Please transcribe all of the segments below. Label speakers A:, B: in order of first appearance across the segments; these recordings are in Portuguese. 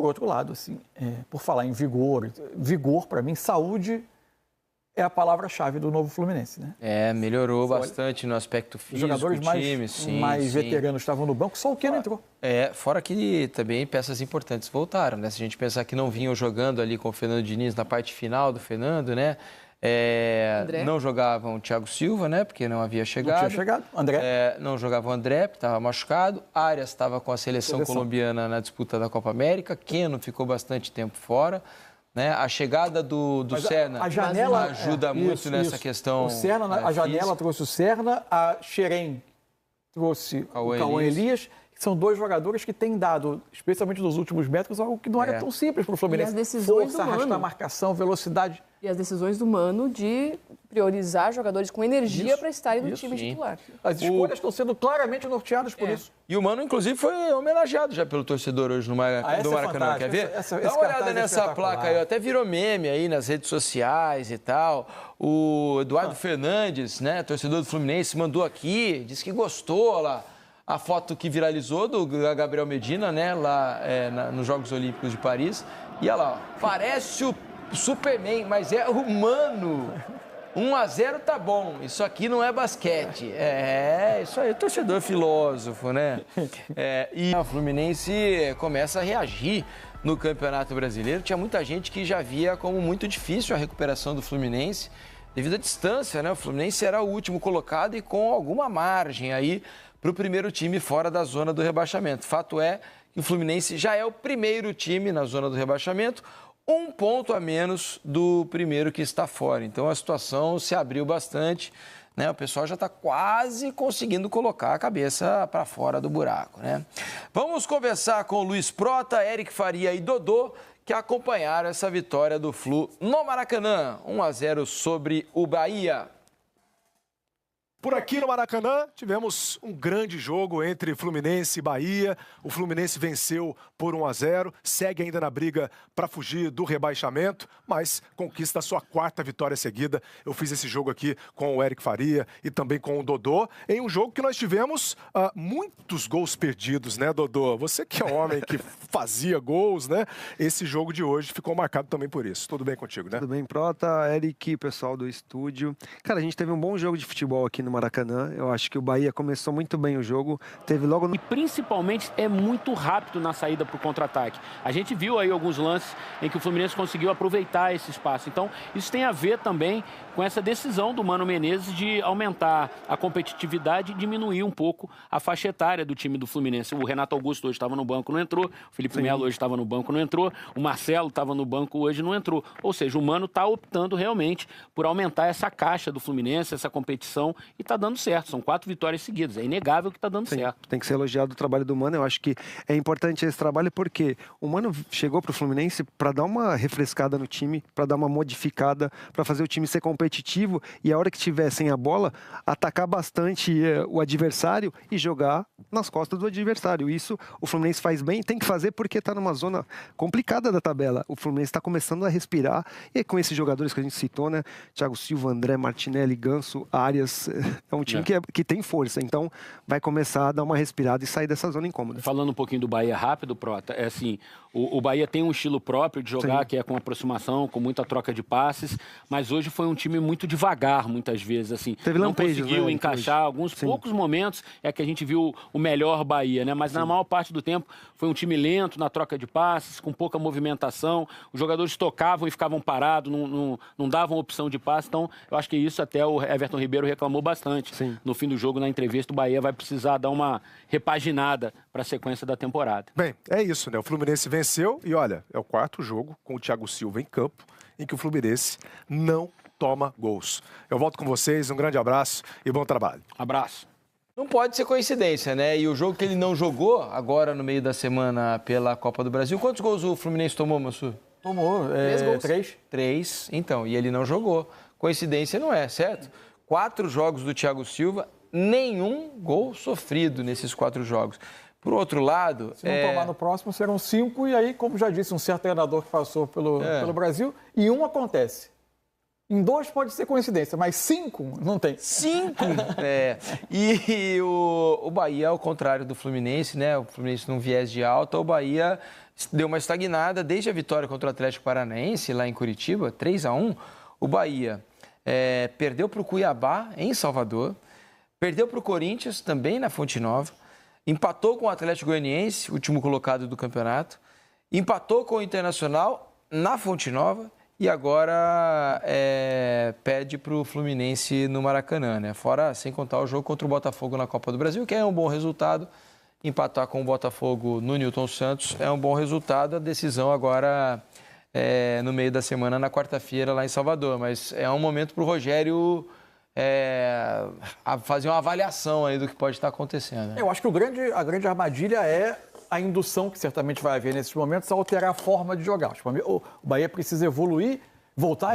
A: por outro lado, assim, por falar em vigor, para mim, saúde é a palavra-chave do novo Fluminense, né?
B: Melhorou bastante no aspecto físico.
A: Os jogadores
B: do time,
A: mais veteranos estavam no banco, só o Keno entrou.
B: Fora que também peças importantes voltaram, né? Se a gente pensar que não vinham jogando ali com o Fernando Diniz na parte final do Fernando, né? Não jogavam o Thiago Silva, né? Porque não havia chegado.
A: Não tinha chegado. André.
B: Não jogava o André, porque estava machucado. Arias estava com a seleção colombiana na disputa da Copa América. Keno ficou bastante tempo fora. Né? A chegada do Serna ajuda muito nessa questão.
A: O Serna, a janela trouxe o Serna, a Xerém trouxe o Cauã Elias, que são dois jogadores que têm dado, especialmente nos últimos metros, algo que não era tão simples para o Fluminense.
C: E as decisões
A: Força, arrastar marcação, velocidade.
C: E as decisões do Mano de priorizar jogadores com energia para estarem no time titular.
A: As escolhas estão sendo claramente norteadas por isso.
B: E o Mano, inclusive, foi homenageado já pelo torcedor hoje no Maracanã. Quer ver? Dá uma olhada nessa placa aí. Até virou meme aí nas redes sociais e tal. O Eduardo Fernandes, né, torcedor do Fluminense, mandou aqui, disse que gostou lá. A foto que viralizou do Gabriel Medina, né, lá nos Jogos Olímpicos de Paris. E olha lá, ó, parece o Superman, mas é humano. 1-0 tá bom, isso aqui não é basquete. Isso aí, torcedor filósofo, né? E o Fluminense começa a reagir no Campeonato Brasileiro. Tinha muita gente que já via como muito difícil a recuperação do Fluminense, devido à distância, né? O Fluminense era o último colocado e com alguma margem aí para o primeiro time fora da zona do rebaixamento. Fato é que o Fluminense já é o primeiro time na zona do rebaixamento, 1 ponto a menos do primeiro que está fora. Então a situação se abriu bastante, né? O pessoal já está quase conseguindo colocar a cabeça para fora do buraco, né? Vamos conversar com o Luiz Prota, Eric Faria e Dodô, que acompanharam essa vitória do Flu no Maracanã, 1-0 sobre o Bahia.
D: Por aqui no Maracanã, tivemos um grande jogo entre Fluminense e Bahia. O Fluminense venceu por 1-0, segue ainda na briga para fugir do rebaixamento, mas conquista a sua 4ª vitória seguida. Eu fiz esse jogo aqui com o Eric Faria e também com o Dodô, em um jogo que nós tivemos muitos gols perdidos, né, Dodô? Você que é um homem que fazia gols, né? Esse jogo de hoje ficou marcado também por isso. Tudo bem contigo, né?
E: Tudo bem, Prota, Eric, pessoal do estúdio. Cara, a gente teve um bom jogo de futebol aqui no Maracanã. Eu acho que o Bahia começou muito bem o jogo. Teve logo no...
F: E principalmente é muito rápido na saída para o contra-ataque. A gente viu aí alguns lances em que o Fluminense conseguiu aproveitar esse espaço. Então, isso tem a ver também com essa decisão do Mano Menezes de aumentar a competitividade e diminuir um pouco a faixa etária do time do Fluminense. O Renato Augusto hoje estava no banco, não entrou. O Felipe Melo hoje estava no banco, não entrou. O Marcelo estava no banco, hoje não entrou. Ou seja, o Mano está optando realmente por aumentar essa caixa do Fluminense, essa competição, e está dando certo. São 4 vitórias seguidas. É inegável que está dando certo.
E: Tem que ser elogiado o trabalho do Mano. Eu acho que é importante esse trabalho porque o Mano chegou para o Fluminense para dar uma refrescada no time, para dar uma modificada, para fazer o time ser competitivo e a hora que tiver sem a bola, atacar bastante o adversário e jogar nas costas do adversário. Isso o Fluminense faz bem, tem que fazer porque está numa zona complicada da tabela. O Fluminense está começando a respirar e com esses jogadores que a gente citou, né? Thiago Silva, André, Martinelli, Ganso, Arias, é um time que tem força. Então vai começar a dar uma respirada e sair dessa zona incômoda.
F: Falando um pouquinho do Bahia rápido, Prota, é assim, o Bahia tem um estilo próprio de jogar,
E: Sim.
F: que é com aproximação, com muita troca de passes, mas hoje foi um time muito devagar, muitas vezes, assim.
E: Teve
F: não
E: lampejos,
F: conseguiu
E: né,
F: encaixar
E: hoje.
F: alguns
E: Sim.
F: poucos momentos, é que a gente viu o melhor Bahia, né? Mas na maior parte do tempo foi um time lento na troca de passes, com pouca movimentação, os jogadores tocavam e ficavam parados, não davam opção de passe, então eu acho que isso até o Everton Ribeiro reclamou bastante.
E: Sim.
F: No fim do jogo, na entrevista, o Bahia vai precisar dar uma repaginada para a sequência da temporada.
D: Bem, é isso, né? O Fluminense venceu e, olha, é o 4º jogo com o Thiago Silva em campo em que o Fluminense não toma gols. Eu volto com vocês, um grande abraço e bom trabalho.
F: Abraço.
B: Não pode ser coincidência, né? E o jogo que ele não jogou agora no meio da semana pela Copa do Brasil, quantos gols o Fluminense tomou, Massu?
A: Tomou 3.
B: 3, então, e ele não jogou. Coincidência não é, certo? 4 jogos do Thiago Silva, nenhum gol sofrido nesses 4 jogos. Por outro lado...
A: Se não tomar no próximo, serão 5. E aí, como já disse um certo treinador que passou pelo Brasil, e um acontece. Em 2 pode ser coincidência, mas 5 não tem.
B: 5? E o Bahia, ao contrário do Fluminense, né? O Fluminense num viés de alta, o Bahia deu uma estagnada desde a vitória contra o Atlético Paranaense, lá em Curitiba, 3-1. O Bahia perdeu para o Cuiabá, em Salvador, perdeu para o Corinthians, também na Fonte Nova, empatou com o Atlético Goianiense, último colocado do campeonato, empatou com o Internacional na Fonte Nova, e agora perde para o Fluminense no Maracanã, né? Fora, sem contar o jogo contra o Botafogo na Copa do Brasil, que é um bom resultado. Empatar com o Botafogo no Newton Santos é um bom resultado. A decisão agora no meio da semana, na quarta-feira, lá em Salvador. Mas é um momento para o Rogério fazer uma avaliação aí do que pode estar acontecendo. Né?
A: Eu acho que a grande armadilha é a indução que certamente vai haver nesses momentos a alterar a forma de jogar. O Bahia precisa voltar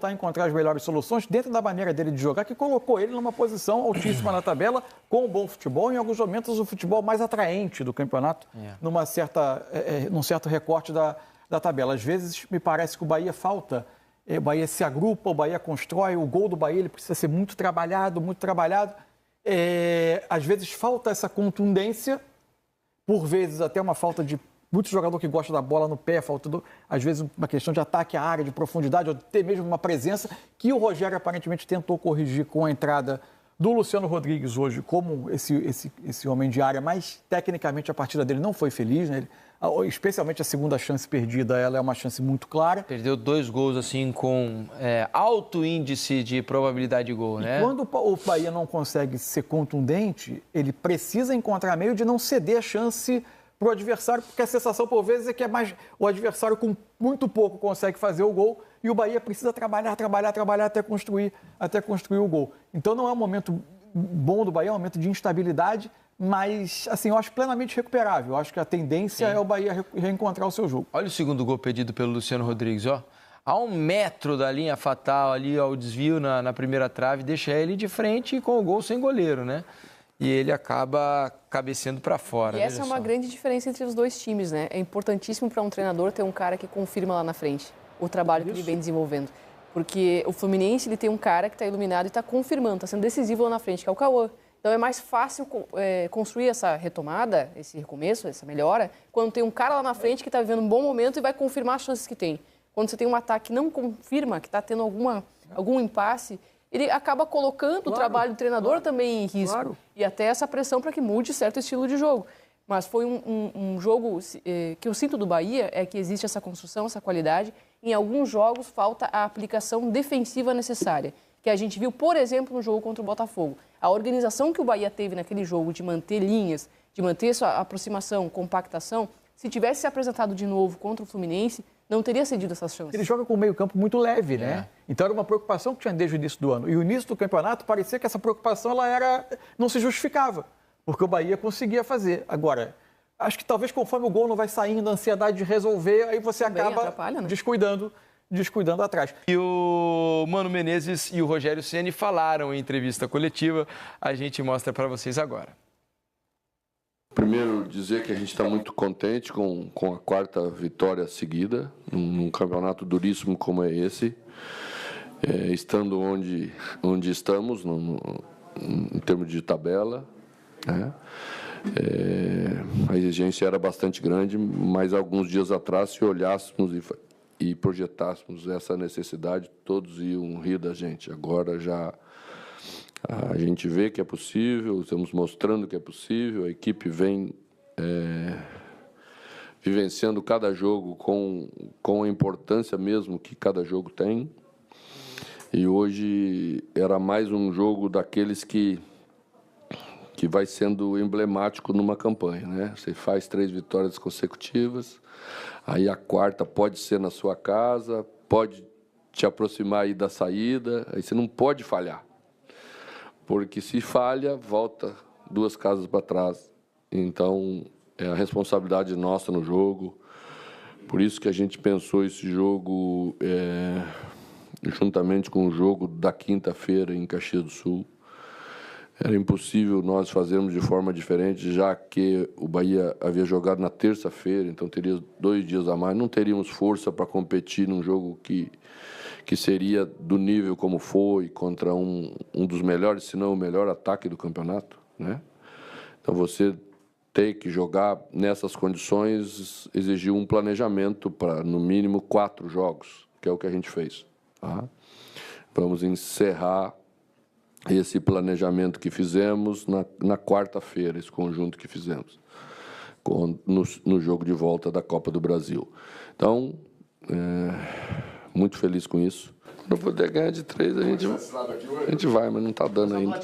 A: a encontrar as melhores soluções dentro da maneira dele de jogar, que colocou ele numa posição altíssima na tabela, com um bom futebol, em alguns momentos o futebol mais atraente do campeonato, num certo recorte da tabela. Às vezes me parece que o Bahia falta, o Bahia se agrupa, o Bahia constrói, o gol do Bahia ele precisa ser muito trabalhado. Às vezes falta essa contundência, por vezes até uma falta de muito jogador que gosta da bola no pé, faltando, às vezes, uma questão de ataque à área, de profundidade, ou até mesmo uma presença que o Rogério aparentemente tentou corrigir com a entrada do Luciano Rodrigues hoje, como esse homem de área, mas tecnicamente a partida dele não foi feliz, né? Especialmente a segunda chance perdida, ela é uma chance muito clara.
B: Perdeu 2 gols assim com alto índice de probabilidade de gol, né?
A: E quando o Bahia não consegue ser contundente, ele precisa encontrar meio de não ceder a chance para o adversário, porque a sensação, por vezes, é que o adversário com muito pouco consegue fazer o gol e o Bahia precisa trabalhar até construir o gol. Então não é um momento bom do Bahia, é um momento de instabilidade, mas, assim, eu acho plenamente recuperável. Eu acho que a tendência é o Bahia reencontrar o seu jogo.
B: Olha o segundo gol pedido pelo Luciano Rodrigues, ó. A 1 metro da linha fatal ali, ó, o desvio na primeira trave, deixa ele de frente com o gol sem goleiro, né? E ele acaba cabeceando para fora.
C: E essa é uma grande diferença entre os dois times, né? É importantíssimo para um treinador ter um cara que confirma lá na frente o trabalho que ele vem desenvolvendo. Porque o Fluminense ele tem um cara que está iluminado e está confirmando, está sendo decisivo lá na frente, que é o Cauã. Então é mais fácil construir essa retomada, esse recomeço, essa melhora, quando tem um cara lá na frente que está vivendo um bom momento e vai confirmar as chances que tem. Quando você tem um ataque que não confirma, que está tendo algum impasse, ele acaba colocando o trabalho do treinador também em risco. E até essa pressão para que mude certo estilo de jogo. Mas foi um jogo que eu sinto do Bahia, é que existe essa construção, essa qualidade. Em alguns jogos falta a aplicação defensiva necessária, que a gente viu, por exemplo, no jogo contra o Botafogo. A organização que o Bahia teve naquele jogo de manter linhas, de manter sua aproximação, compactação, se tivesse se apresentado de novo contra o Fluminense, não teria cedido essas chances.
A: Ele joga com o meio-campo muito leve, né? Então era uma preocupação que tinha desde o início do ano. E o início do campeonato parecia que essa preocupação não se justificava, porque o Bahia conseguia fazer. Agora, acho que talvez conforme o gol não vai saindo, a ansiedade de resolver, aí você também acaba descuidando atrás.
B: E o Mano Menezes e o Rogério Ceni falaram em entrevista coletiva. A gente mostra para vocês agora.
G: Primeiro, dizer que a gente está muito contente com a 4ª vitória seguida, num campeonato duríssimo como é esse, estando onde estamos, em termos de tabela, né? A exigência era bastante grande, mas alguns dias atrás, se olhássemos e projetássemos essa necessidade, todos iam rir da gente. Agora já a gente vê que é possível, estamos mostrando que é possível, a equipe vem vivenciando cada jogo com a importância mesmo que cada jogo tem. E hoje era mais um jogo daqueles que vai sendo emblemático numa campanha, né? Você faz 3 vitórias consecutivas, aí a 4ª pode ser na sua casa, pode te aproximar aí da saída, aí você não pode falhar. Porque se falha, volta 2 casas para trás. Então, é a responsabilidade nossa no jogo. Por isso que a gente pensou esse jogo juntamente com o jogo da quinta-feira em Caxias do Sul. Era impossível nós fazermos de forma diferente, já que o Bahia havia jogado na terça-feira, então teria 2 dias a mais. Não teríamos força para competir num jogo que que seria do nível como foi, contra um dos melhores, se não o melhor ataque do campeonato, né? Então, você ter que jogar nessas condições exigiu um planejamento para, no mínimo, 4 jogos, que é o que a gente fez. Tá? Vamos encerrar esse planejamento que fizemos na quarta-feira, esse conjunto que fizemos, no jogo de volta da Copa do Brasil. Então, muito feliz com isso. Quando puder ganhar de 3, a gente vai, mas não está dando ainda.